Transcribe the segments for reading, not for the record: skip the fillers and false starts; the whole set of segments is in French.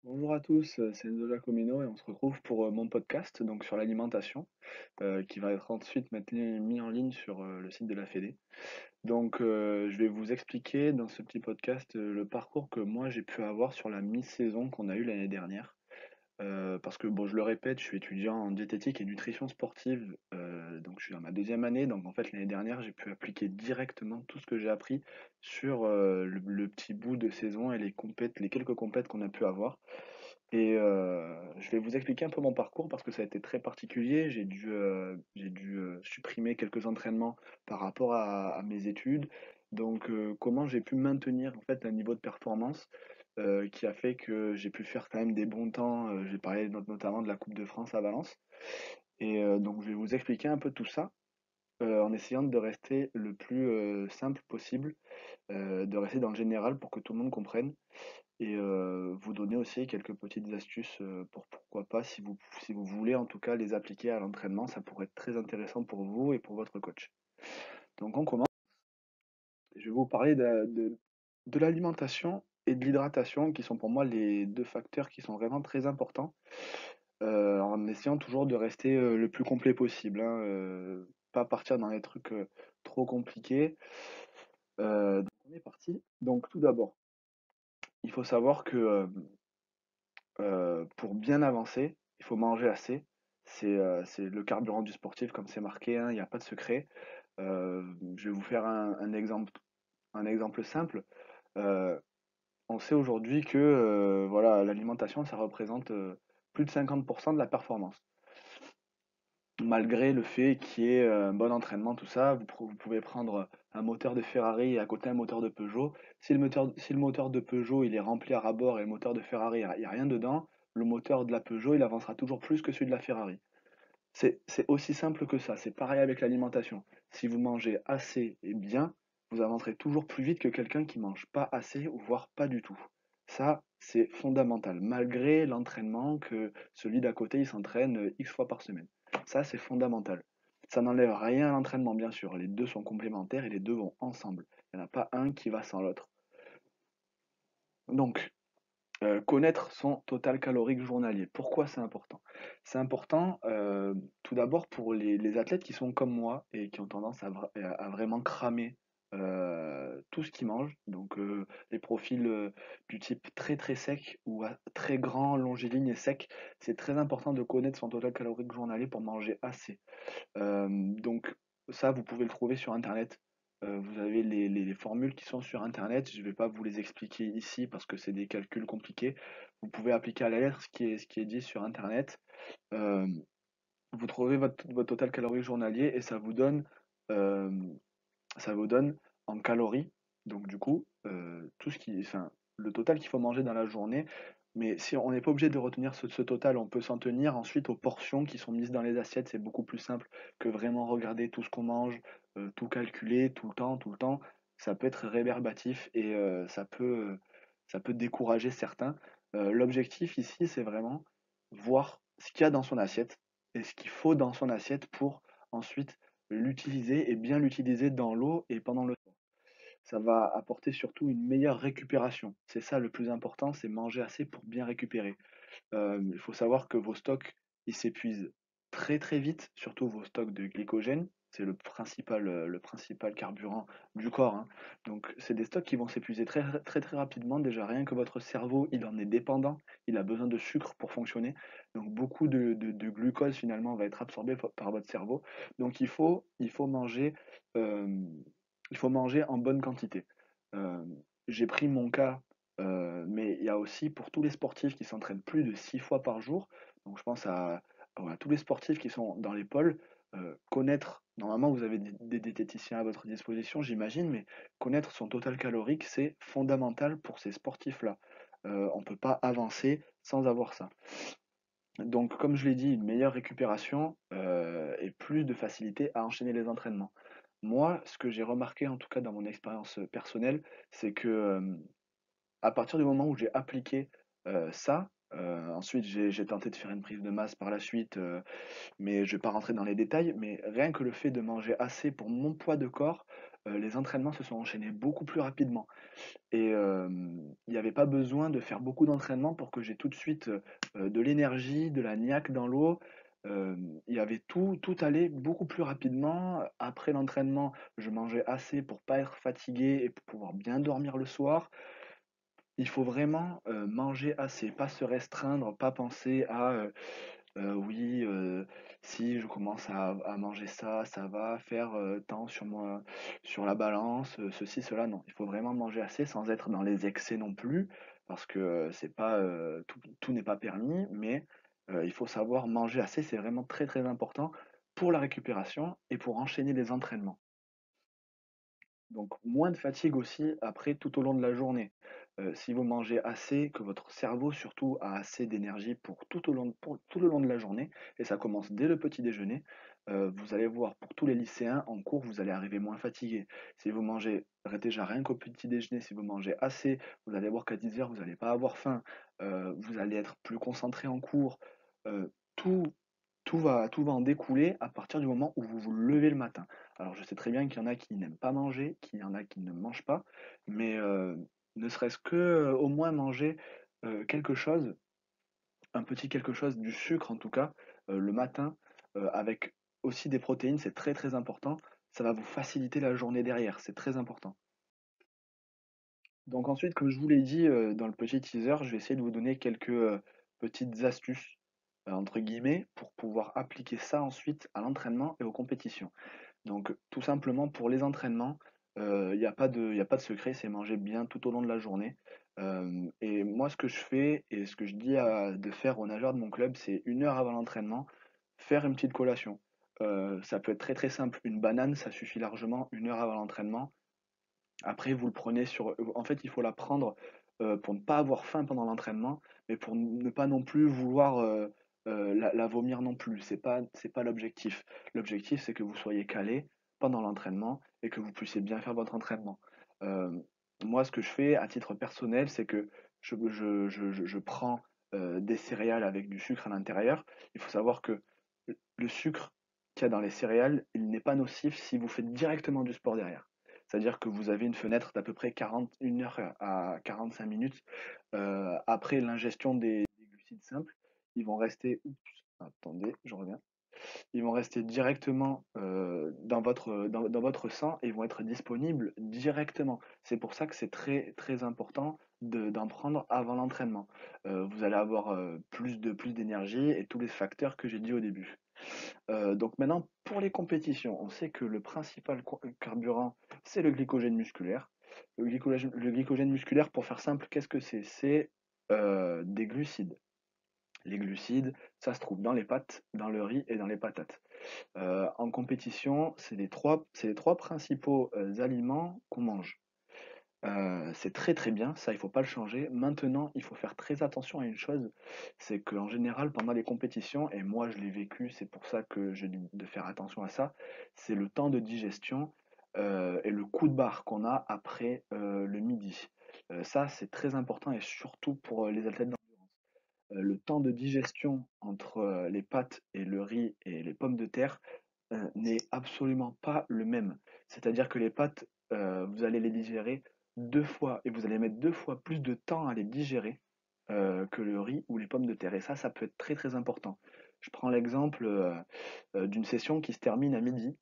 Bonjour à tous, c'est Enzo Giacomino et on se retrouve pour mon podcast donc sur l'alimentation qui va être ensuite maintenant mis en ligne sur le site de la Fédé. Donc je vais vous expliquer dans ce petit podcast le parcours que moi j'ai pu avoir sur la mi-saison qu'on a eue l'année dernière. Parce que bon, je le répète, je suis étudiant en diététique et nutrition sportive, donc je suis dans ma deuxième année. Donc en fait, l'année dernière, j'ai pu appliquer directement tout ce que j'ai appris sur le petit bout de saison et les quelques compètes qu'on a pu avoir. Et je vais vous expliquer un peu mon parcours parce que ça a été très particulier. J'ai dû supprimer quelques entraînements par rapport à mes études. Donc comment j'ai pu maintenir en fait un niveau de performance qui a fait que j'ai pu faire quand même des bons temps. J'ai parlé notamment de la Coupe de France à Valence. Et donc je vais vous expliquer un peu tout ça en essayant de rester le plus simple possible, de rester dans le général pour que tout le monde comprenne et vous donner aussi quelques petites astuces, pour pourquoi pas si vous voulez en tout cas les appliquer à l'entraînement, ça pourrait être très intéressant pour vous et pour votre coach. Donc on commence, je vais vous parler de l'alimentation et de l'hydratation qui sont pour moi les 2 facteurs qui sont vraiment très importants, en essayant toujours de rester, le plus complet possible, hein, pas partir dans des trucs, trop compliqués. Donc on est parti. Donc tout d'abord, il faut savoir que, pour bien avancer, il faut manger assez. C'est le carburant du sportif comme c'est marqué, hein, il y a pas de secret. Je vais vous faire un exemple simple. Heu, on sait aujourd'hui que, voilà, l'alimentation, ça représente, plus de 50 de la performance. Malgré le fait qu'il y ait, un bon entraînement, tout ça, vous pouvez prendre un moteur de Ferrari et à côté un moteur de Peugeot. Si le moteur de Peugeot, il est rempli à ras-bord et le moteur de Ferrari, il y a rien dedans, le moteur de la Peugeot, il avancera toujours plus que celui de la Ferrari. C'est aussi simple que ça, c'est pareil avec l'alimentation. Si vous mangez assez et bien, vous avancerez toujours plus vite que quelqu'un qui mange pas assez ou voire pas du tout. Ça, c'est fondamental, malgré l'entraînement que celui d'à côté, il s'entraîne X fois par semaine. Ça, c'est fondamental. Ça n'enlève rien à l'entraînement, bien sûr. Les deux sont complémentaires et les deux vont ensemble. Il n'y en a pas un qui va sans l'autre. Donc, connaître son total calorique journalier. Pourquoi c'est important? C'est important, tout d'abord pour les athlètes qui sont comme moi et qui ont tendance à vraiment cramer, tout ce qu'ils mangent. Donc, les profils, du type très, très sec ou très grand, longiligne et sec. C'est très important de connaître son total calorique journalier pour manger assez. Donc ça, vous pouvez le trouver sur internet. Vous avez les formules qui sont sur internet. Je ne vais pas vous les expliquer ici parce que c'est des calculs compliqués. Vous pouvez appliquer à la lettre ce qui est dit sur internet. Hem, vous trouvez votre total calorique journalier et hem, ça vous donne en calories, donc du coup, tout ce qui enfin, le total qu'il faut manger dans la journée. Mais si on n'est pas obligé de retenir ce total, on peut s'en tenir ensuite aux portions qui sont mises dans les assiettes. C'est beaucoup plus simple que vraiment regarder tout ce qu'on mange, tout calculer tout le temps, tout le temps. Ça peut être rébarbatif et ça peut décourager certains. L'objectif ici, c'est vraiment voir ce qu'il y a dans son assiette et ce qu'il faut dans son assiette pour ensuite l'utiliser et bien l'utiliser dans l'eau et pendant le temps. Ça va apporter surtout une meilleure récupération. C'est ça le plus important, c'est manger assez pour bien récupérer. Il faut savoir que vos stocks, ils s'épuisent très, très vite, surtout vos stocks de glycogène. C'est le principal carburant du corps, hein. Donc c'est des stocks qui vont s'épuiser très, très, très rapidement. Déjà, rien que votre cerveau, il en est dépendant. Il a besoin de sucre pour fonctionner. Donc beaucoup de glucose, finalement, va être absorbé par votre cerveau. Donc hem, il faut manger en bonne quantité. J'ai pris mon cas, mais il y a aussi pour tous les sportifs qui s'entraînent plus de 6 fois par jour, donc je pense à voilà, tous les sportifs qui sont dans les pôles, connaître normalement vous avez des diététiciens à votre disposition j'imagine, mais connaître son total calorique, c'est fondamental pour ces sportifs-là. On ne peut pas avancer sans avoir ça. Donc comme je l'ai dit, une meilleure récupération, et plus de facilité à enchaîner les entraînements. Moi, ce que j'ai remarqué en tout cas dans mon expérience, personnelle, c'est que, à partir du moment où j'ai appliqué, ça, ensuite j'ai tenté de faire une prise de masse par la suite, mais je vais pas rentrer dans les détails, mais rien que le fait de manger assez pour mon poids de corps, les entraînements se sont enchaînés beaucoup plus rapidement. Et il n'y avait pas besoin de faire beaucoup d'entraînement pour que j'ai tout de suite, de l'énergie, de la niaque dans l'eau. Il y avait tout allait beaucoup plus rapidement. Après l'entraînement, je mangeais assez pour pas être fatigué et pour pouvoir bien dormir le soir. Il faut vraiment, manger assez, pas se restreindre, pas penser à, oui, si je commence à manger ça, ça va faire, tant sur moi sur la balance, ceci, cela, non. Il faut vraiment manger assez sans être dans les excès non plus, parce que, c'est pas, tout n'est pas permis, mais, il faut savoir manger assez, c'est vraiment très, très important pour la récupération et pour enchaîner les entraînements. Donc moins de fatigue aussi après tout au long de la journée. Si vous mangez assez, que votre cerveau surtout a assez d'énergie pour tout le long de la journée et ça commence dès le petit déjeuner, vous allez voir pour tous les lycéens en cours, vous allez arriver moins fatigué. Si vous mangez déjà rien qu'au petit déjeuner, si vous mangez assez, vous allez voir qu'à 10 heures vous n'allez pas avoir faim, vous allez être plus concentré en cours, tout tout va en découler à partir du moment où vous vous levez le matin. Alors je sais très bien qu'il y en a qui n'aiment pas manger, qu'il y en a qui ne mangent pas, mais ne serait-ce que, au moins manger, quelque chose, un petit quelque chose, du sucre en tout cas, le matin, avec aussi des protéines, c'est très, très important. Ça va vous faciliter la journée derrière, c'est très important. Donc ensuite, comme je vous l'ai dit, dans le petit teaser, je vais essayer de vous donner quelques, petites «astuces», entre guillemets, pour pouvoir appliquer ça ensuite à l'entraînement et aux compétitions. Donc tout simplement pour les entraînements, il y a pas de secret, c'est manger bien tout au long de la journée. Et moi ce que je fais et ce que je dis de faire aux nageurs de mon club, c'est 1 heure avant l'entraînement, faire une petite collation. Ça peut être très, très simple, une banane, ça suffit largement 1 heure avant l'entraînement. Après, vous le prenez en fait, il faut la prendre, pour ne pas avoir faim pendant l'entraînement, mais pour ne pas non plus vouloir, la vomir non plus. C'est pas l'objectif. L'objectif, c'est que vous soyez calé pendant l'entraînement et que vous puissiez bien faire votre entraînement. Hem, Moi, ce que je fais à titre personnel, c'est que je prends, des céréales avec du sucre à l'intérieur. Il faut savoir que le sucre qu'il y a dans les céréales, il n'est pas nocif si vous faites directement du sport derrière. C'est-à-dire que vous avez une fenêtre d'à peu près 41 heures à 45 minutes, après l'ingestion des glucides simples. Ils vont rester oups, attendez, je reviens. Ils vont rester directement, dans votre sang et vont être disponibles directement. C'est pour ça que c'est très, très important d'en prendre avant l'entraînement. Vous allez avoir, plus d'énergie et tous les facteurs que j'ai dit au début. Donc maintenant, pour les compétitions, on sait que le principal carburant, c'est le glycogène musculaire. Le glycogène musculaire, pour faire simple, qu'est-ce que c'est? C'est des glucides. Les glucides, ça se trouve dans les pâtes, dans le riz et dans les patates. En compétition, c'est les trois principaux aliments qu'on mange. C'est très, très bien, ça, il faut pas le changer. Maintenant, il faut faire très attention à une chose, c'est qu'en général, pendant les compétitions et moi je l'ai vécu, c'est pour ça que je dis de faire attention à ça, c'est le temps de digestion, et le coup de barre qu'on a après, le midi. Ça, c'est très important et surtout pour, les athlètes d'endurance. Le temps de digestion entre, les pâtes et le riz et les pommes de terre, n'est absolument pas le même. C'est-à-dire que les pâtes, vous allez les digérer 2 fois et vous allez mettre 2 fois plus de temps à les digérer, que le riz ou les pommes de terre et ça peut être très, très important. Je prends l'exemple, d'une session qui se termine à midi.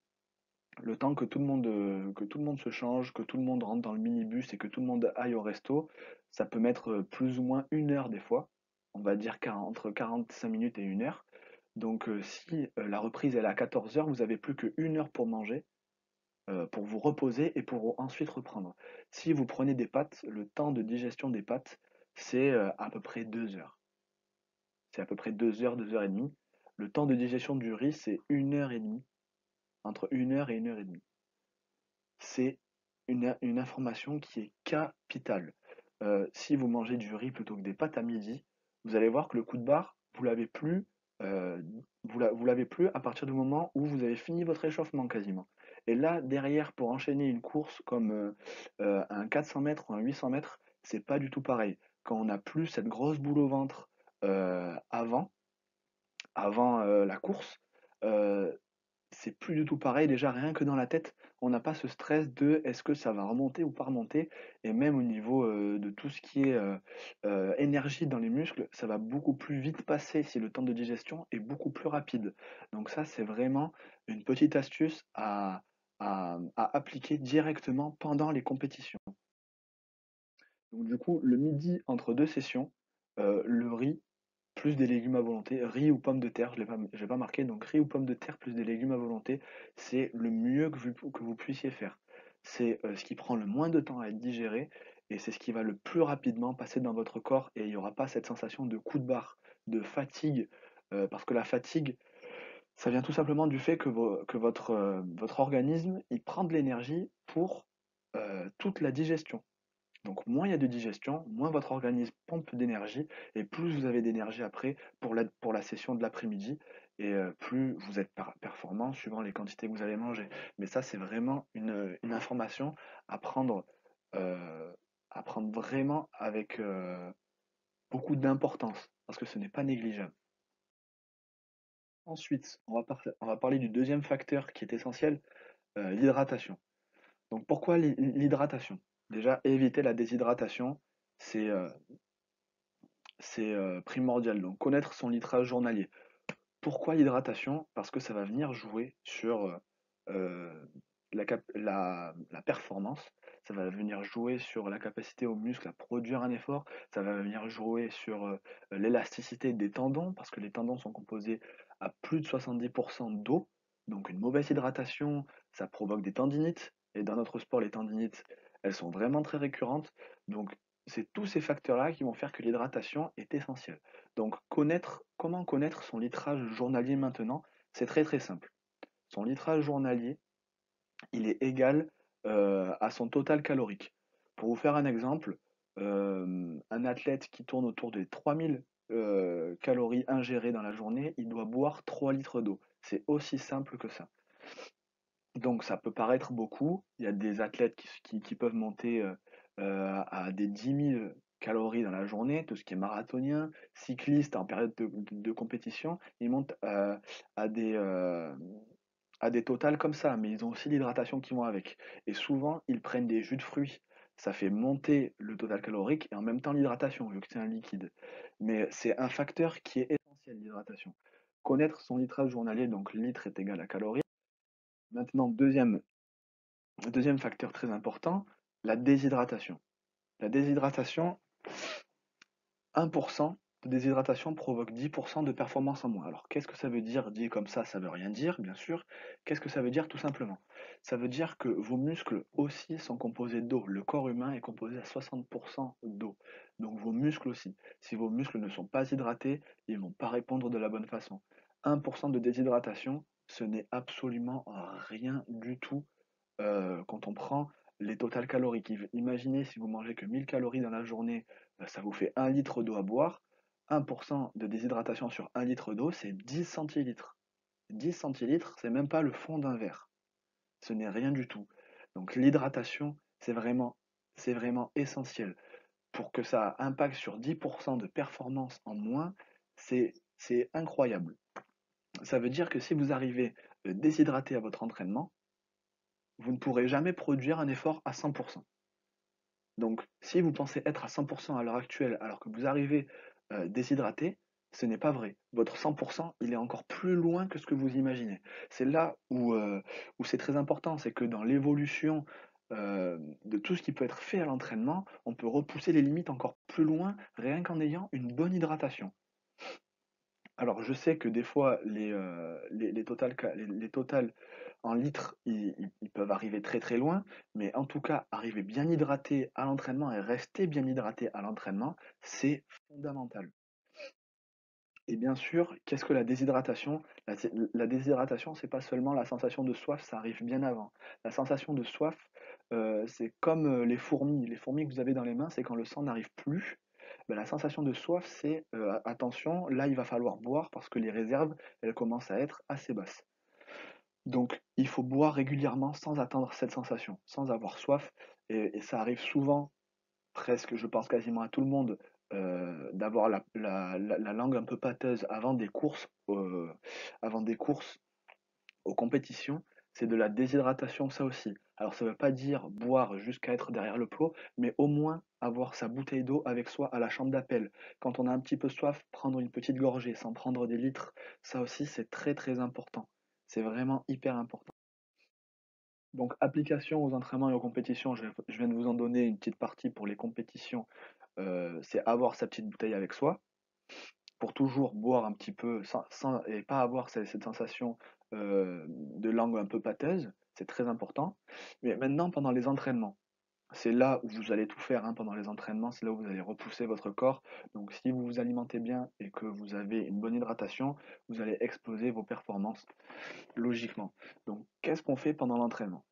Le temps que tout le monde se change, que tout le monde rentre dans le minibus et que tout le monde aille au resto, ça peut mettre, plus ou moins 1 heure des fois. On va dire entre 45 minutes et 1 heure. Donc, si, la reprise elle est à 14 heures, vous avez plus qu'1 heure pour manger, pour vous reposer et pour ensuite reprendre. Si vous prenez des pâtes, le temps de digestion des pâtes, c'est, à peu près 2 heures. C'est à peu près 2 heures, 2 heures et demie. Le temps de digestion du riz, c'est 1 heure et demie, entre 1 heure et 1 heure et demie. C'est une information qui est capitale. Si vous mangez du riz plutôt que des pâtes à midi, vous allez voir que le coup de barre, heu, vous l'avez plus à partir du moment où vous avez fini votre échauffement quasiment. Et là, derrière, pour enchaîner une course comme, un 400 mètres ou un 800 mètres, c'est pas du tout pareil. Quand on n'a plus cette grosse boule au ventre, avant la course, c'est plus du tout pareil déjà rien que dans la tête. on n'a pas ce stress de est-ce que ça va remonter ou pas remonter? Et même au niveau, de tout ce qui est, énergie dans les muscles, ça va beaucoup plus vite passer si le temps de digestion est beaucoup plus rapide. Donc ça, c'est vraiment une petite astuce à appliquer directement pendant les compétitions. Donc du coup, le midi entre 2 sessions, le riz plus des légumes à volonté, riz ou pommes de terre, je l'ai pas marqué, donc riz ou pommes de terre plus des légumes à volonté, c'est le mieux que vous puissiez faire. C'est, ce qui prend le moins de temps à être digéré et c'est ce qui va le plus rapidement passer dans votre corps et il y aura pas cette sensation de coup de barre, de fatigue, parce que la fatigue, ça vient tout simplement du fait que votre organisme, il prend de l'énergie pour, toute la digestion. Donc moins il y a de digestion, moins votre organisme pompe d'énergie et plus vous avez d'énergie après pour la session de l'après-midi et plus vous êtes performant suivant les quantités que vous allez manger. Mais ça, c'est vraiment une information à prendre, euh, à prendre vraiment avec beaucoup d'importance parce que ce n'est pas négligeable. Ensuite, on va parler du deuxième facteur qui est essentiel, l'hydratation. Donc pourquoi l'hydratation? Déjà, éviter la déshydratation, c'est primordial. Donc connaître son litrage journalier. Pourquoi l'hydratation? Parce que ça va venir jouer sur la performance, ça va venir jouer sur la capacité aux muscles à produire un effort, ça va venir jouer sur l'élasticité des tendons, parce que les tendons sont composés à plus de 70% d'eau. Donc une mauvaise hydratation, ça provoque des tendinites. Et dans notre sport, les tendinites, elles sont vraiment très récurrentes. Donc c'est tous ces facteurs-là qui vont faire que l'hydratation est essentielle. Donc comment connaître son litrage journalier maintenant? C'est très très simple. Son litrage journalier, il est égal à son total calorique. Pour vous faire un exemple, un athlète qui tourne autour des 3000 calories ingérées dans la journée, il doit boire 3 litres d'eau. C'est aussi simple que ça. Donc ça peut paraître beaucoup. Il y a des athlètes qui peuvent monter à des 10 000 calories dans la journée, tout ce qui est marathonien, cycliste en période de compétition, ils montent à des totals comme ça, mais ils ont aussi l'hydratation qui vont avec. Et souvent, ils prennent des jus de fruits. Ça fait monter le total calorique et en même temps l'hydratation, vu que c'est un liquide. Mais c'est un facteur qui est essentiel, l'hydratation. Connaître son litrage journalier, donc litre est égal à calories. Maintenant, deuxième facteur très important, la déshydratation. La déshydratation, 1% de déshydratation provoque 10% de performance en moins. Alors, qu'est-ce que ça veut dire? Dit comme ça veut rien dire, bien sûr. Qu'est-ce que ça veut dire tout simplement? Ça veut dire que vos muscles aussi sont composés d'eau. Le corps humain est composé à 60% d'eau. Donc vos muscles aussi. Si vos muscles ne sont pas hydratés, ils ne vont pas répondre de la bonne façon. 1% de déshydratation, ce n'est absolument rien du tout quand on prend les totales caloriques. Imaginez si vous mangez que 1000 calories dans la journée, ça vous fait 1 litre d'eau à boire. 1% de déshydratation sur 1 litre d'eau, c'est 10 centilitres. 10 centilitres, c'est même pas le fond d'un verre. Ce n'est rien du tout. Donc l'hydratation, c'est vraiment essentiel. Pour que ça impacte sur 10% de performance en moins, c'est incroyable. Ça veut dire que si vous arrivez déshydraté à votre entraînement, vous ne pourrez jamais produire un effort à 100%. Donc, si vous pensez être à 100% à l'heure actuelle, alors que vous arrivez déshydraté, ce n'est pas vrai. Votre 100%, il est encore plus loin que ce que vous imaginez. C'est là où c'est très important, c'est que dans l'évolution de tout ce qui peut être fait à l'entraînement, on peut repousser les limites encore plus loin rien qu'en ayant une bonne hydratation. Alors, je sais que des fois, les totals en litres, ils peuvent arriver très très loin, mais en tout cas, arriver bien hydraté à l'entraînement et rester bien hydraté à l'entraînement, c'est fondamental. Et bien sûr, qu'est-ce que la déshydratation? La déshydratation, c'est pas seulement la sensation de soif, ça arrive bien avant. La sensation de soif, c'est comme les fourmis. Les fourmis que vous avez dans les mains, c'est quand le sang n'arrive plus. Ben, la sensation de soif, c'est attention, là il va falloir boire parce que les réserves, elles commencent à être assez basses. Donc il faut boire régulièrement sans attendre cette sensation, sans avoir soif. Et ça arrive souvent, presque, je pense quasiment à tout le monde, d'avoir la langue un peu pâteuse avant des courses aux compétitions. c'est de la déshydratation, ça aussi. Alors ça ne veut pas dire boire jusqu'à être derrière le plot, mais au moins avoir sa bouteille d'eau avec soi à la chambre d'appel. Quand on a un petit peu soif, prendre une petite gorgée sans prendre des litres, ça aussi c'est très très important. C'est vraiment hyper important. Donc application aux entraînements et aux compétitions, je viens de vous en donner une petite partie pour les compétitions, c'est avoir sa petite bouteille avec soi pour toujours boire un petit peu et pas avoir cette sensation de langue un peu pâteuse, c'est très important. Mais maintenant, pendant les entraînements, c'est là où vous allez tout faire hein, pendant les entraînements, c'est là où vous allez repousser votre corps. Donc si vous vous alimentez bien et que vous avez une bonne hydratation, vous allez exploser vos performances logiquement. Donc qu'est-ce qu'on fait pendant l'entraînement?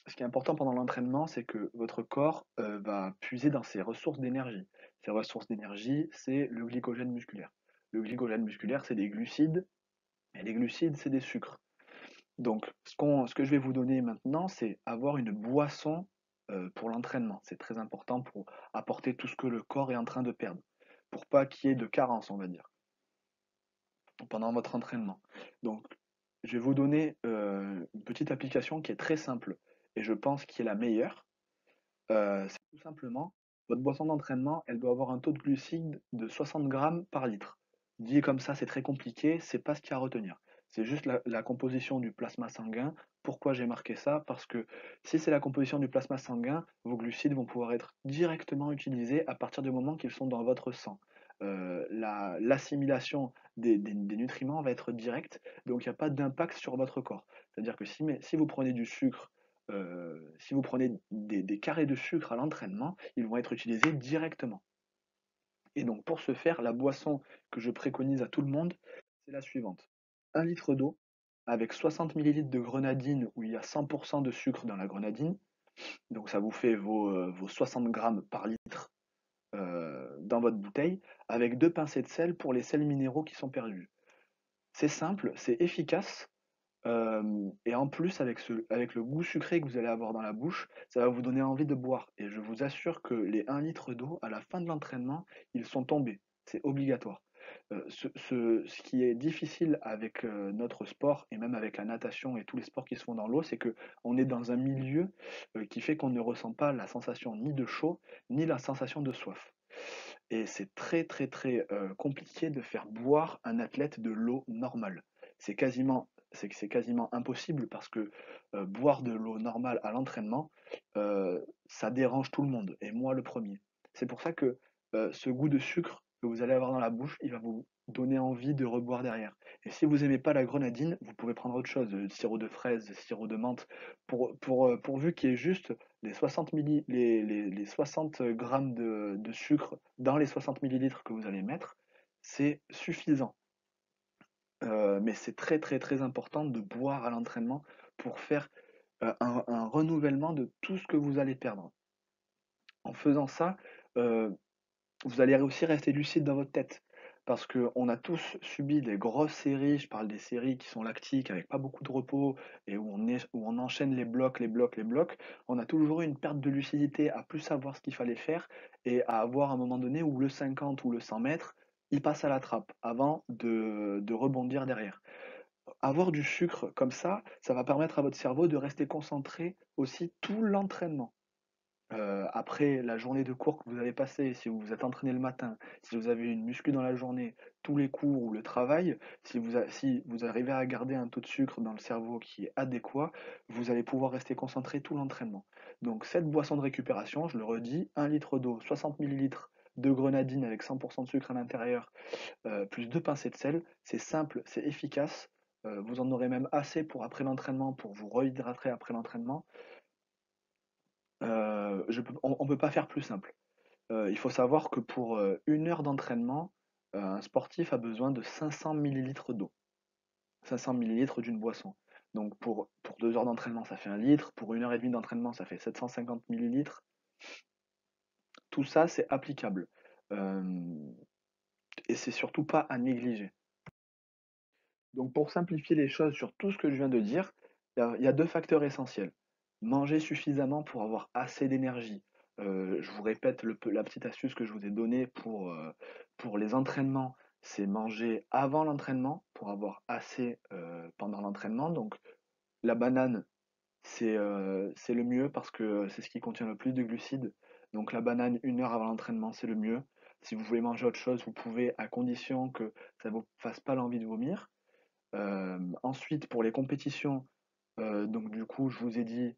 Ce qui est important pendant l'entraînement, c'est que votre corps va puiser dans ses ressources d'énergie. Ces ressources d'énergie, c'est le glycogène musculaire. Le glycogène musculaire, c'est des glucides, et les glucides, c'est des sucres. Donc, ce que je vais vous donner maintenant, c'est avoir une boisson pour l'entraînement. C'est très important pour apporter tout ce que le corps est en train de perdre, pour pas qu'il y ait de carence, on va dire, pendant votre entraînement. Donc, je vais vous donner une petite application qui est très simple et je pense qui est la meilleure. C'est tout simplement, votre boisson d'entraînement, elle doit avoir un taux de glucides de 60 grammes par litre. Dit comme ça, c'est très compliqué, c'est pas ce qu'il y a à retenir. C'est juste la composition du plasma sanguin. Pourquoi j'ai marqué ça? Parce que si c'est la composition du plasma sanguin, vos glucides vont pouvoir être directement utilisés à partir du moment qu'ils sont dans votre sang. L'assimilation des nutriments va être directe, donc il n'y a pas d'impact sur votre corps. C'est-à-dire que si vous prenez du sucre si vous prenez des carrés de sucre à l'entraînement, ils vont être utilisés directement. Et donc pour ce faire, la boisson que je préconise à tout le monde, c'est la suivante. 1 litre d'eau avec 60 millilitres de grenadine où il y a 100% de sucre dans la grenadine. Donc ça vous fait vos 60 grammes par litre dans votre bouteille, avec 2 pincées de sel pour les sels minéraux qui sont perdus. C'est simple, c'est efficace. Et en plus, avec le goût sucré que vous allez avoir dans la bouche, ça va vous donner envie de boire. Et je vous assure que les 1 litre d'eau, à la fin de l'entraînement, ils sont tombés. C'est obligatoire. Ce qui est difficile avec notre sport et même avec la natation et tous les sports qui se font dans l'eau, c'est que on est dans un milieu qui fait qu'on ne ressent pas la sensation ni de chaud, ni la sensation de soif. Et c'est très très très compliqué de faire boire un athlète de l'eau normale. C'est quasiment impossible parce que boire de l'eau normale à l'entraînement, ça dérange tout le monde, et moi le premier. C'est pour ça que ce goût de sucre que vous allez avoir dans la bouche, il va vous donner envie de reboire derrière. Et si vous n'aimez pas la grenadine, vous pouvez prendre autre chose, sirop de fraise, sirop de menthe, pourvu qu'il y ait juste les 60 grammes de sucre dans les 60 millilitres que vous allez mettre, c'est suffisant. Mais c'est très très très important de boire à l'entraînement pour faire un renouvellement de tout ce que vous allez perdre. En faisant ça, euh, vous allez aussi rester lucide dans votre tête. Parce qu'on a tous subi des grosses séries, je parle des séries qui sont lactiques, avec pas beaucoup de repos, et où on enchaîne les blocs, les blocs, les blocs. On a toujours eu une perte de lucidité à plus savoir ce qu'il fallait faire, et à avoir un moment donné où le 50 ou le 100 mètres, il passe à la trappe, avant de rebondir derrière. Avoir du sucre comme ça va permettre à votre cerveau de rester concentré aussi tout l'entraînement. Après la journée de cours que vous avez passée, si vous vous êtes entraîné le matin, si vous avez une muscu dans la journée, tous les cours ou le travail, si vous arrivez à garder un taux de sucre dans le cerveau qui est adéquat, vous allez pouvoir rester concentré tout l'entraînement. Donc cette boisson de récupération, je le redis, 1 litre d'eau, 60 millilitres de grenadine avec 100% de sucre à l'intérieur, plus 2 pincées de sel, c'est simple, c'est efficace. Vous en aurez même assez pour après l'entraînement, pour vous rehydrater après l'entraînement. On ne peut pas faire plus simple. Il faut savoir que pour 1 heure d'entraînement, un sportif a besoin de 500 millilitres d'eau. 500 millilitres d'une boisson. Donc pour 2 heures d'entraînement, ça fait 1 litre. Pour 1 heure et demie d'entraînement, ça fait 750 millilitres. Tout ça, c'est applicable. Euh, et c'est surtout pas à négliger. Donc pour simplifier les choses sur tout ce que je viens de dire, il y a 2 facteurs essentiels. Manger suffisamment pour avoir assez d'énergie. Je vous répète la petite astuce que je vous ai donnée pour les entraînements, c'est manger avant l'entraînement pour avoir assez pendant l'entraînement. Donc la banane, c'est le mieux parce que c'est ce qui contient le plus de glucides. Donc la banane 1 heure avant l'entraînement, c'est le mieux. Si vous voulez manger autre chose, vous pouvez à condition que ça ne vous fasse pas l'envie de vomir. Ensuite pour les compétitions, donc du coup je vous ai dit,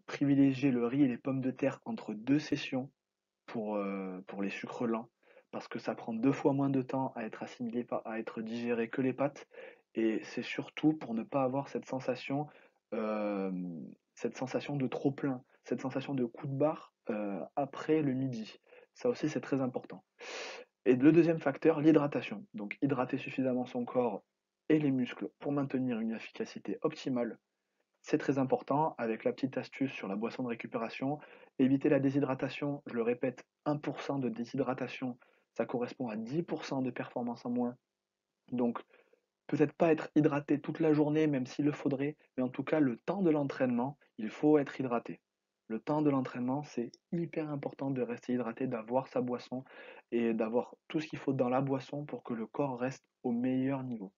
privilégier le riz et les pommes de terre entre 2 sessions pour les sucres lents, parce que ça prend 2 fois moins de temps à être assimilé, à être digéré que les pâtes, et c'est surtout pour ne pas avoir cette sensation de trop plein, cette sensation de coup de barre après le midi. Ça aussi, c'est très important. Et le deuxième facteur, l'hydratation. Donc hydrater suffisamment son corps et les muscles pour maintenir une efficacité optimale, c'est très important avec la petite astuce sur la boisson de récupération. Éviter la déshydratation, je le répète, 1% de déshydratation, ça correspond à 10% de performance en moins. Donc peut-être pas être hydraté toute la journée, même s'il le faudrait, mais en tout cas le temps de l'entraînement, il faut être hydraté. Le temps de l'entraînement, c'est hyper important de rester hydraté, d'avoir sa boisson et d'avoir tout ce qu'il faut dans la boisson pour que le corps reste au meilleur niveau.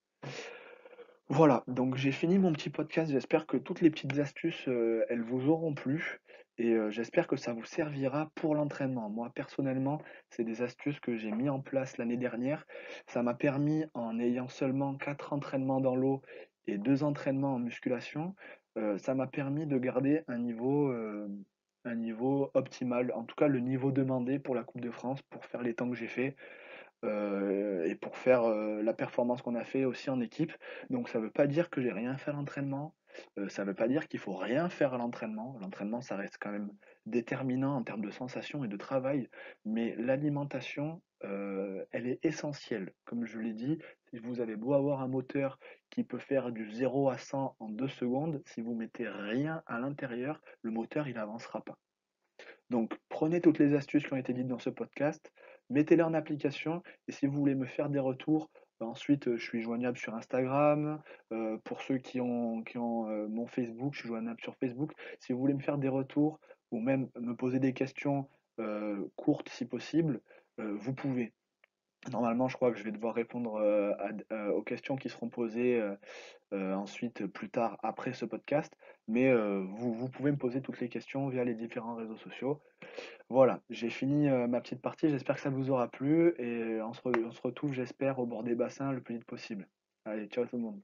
Voilà, donc j'ai fini mon petit podcast. J'espère que toutes les petites astuces, elles vous auront plu et j'espère que ça vous servira pour l'entraînement. Moi, personnellement, c'est des astuces que j'ai mis en place l'année dernière. Ça m'a permis, en ayant seulement 4 entraînements dans l'eau et 2 entraînements en musculation, ça m'a permis de garder un niveau optimal, en tout cas le niveau demandé pour la Coupe de France, pour faire les temps que j'ai fait. Et pour faire, la performance qu'on a fait aussi en équipe. Donc ça veut pas dire que j'ai rien fait à l'entraînement, ça veut pas dire qu'il faut rien faire à l'entraînement. L'entraînement, ça reste quand même déterminant en termes de sensations et de travail, mais l'alimentation, elle est essentielle. Comme je l'ai dit, si vous avez beau avoir un moteur qui peut faire du 0 à 100 en 2 secondes, si vous mettez rien à l'intérieur, le moteur, il avancera pas. Donc, prenez toutes les astuces qui ont été dites dans ce podcast, mettez-les en application, et si vous voulez me faire des retours, ensuite, je suis joignable sur Instagram. Pour ceux qui ont mon Facebook, je suis joignable sur Facebook. Si vous voulez me faire des retours ou même me poser des questions courtes si possible, vous pouvez. Normalement, je crois que je vais devoir répondre aux questions qui seront posées ensuite plus tard après ce podcast, mais vous pouvez me poser toutes les questions via les différents réseaux sociaux. Voilà, j'ai fini ma petite partie, j'espère que ça vous aura plu et on se retrouve, j'espère, au bord des bassins le plus vite possible. Allez, ciao tout le monde.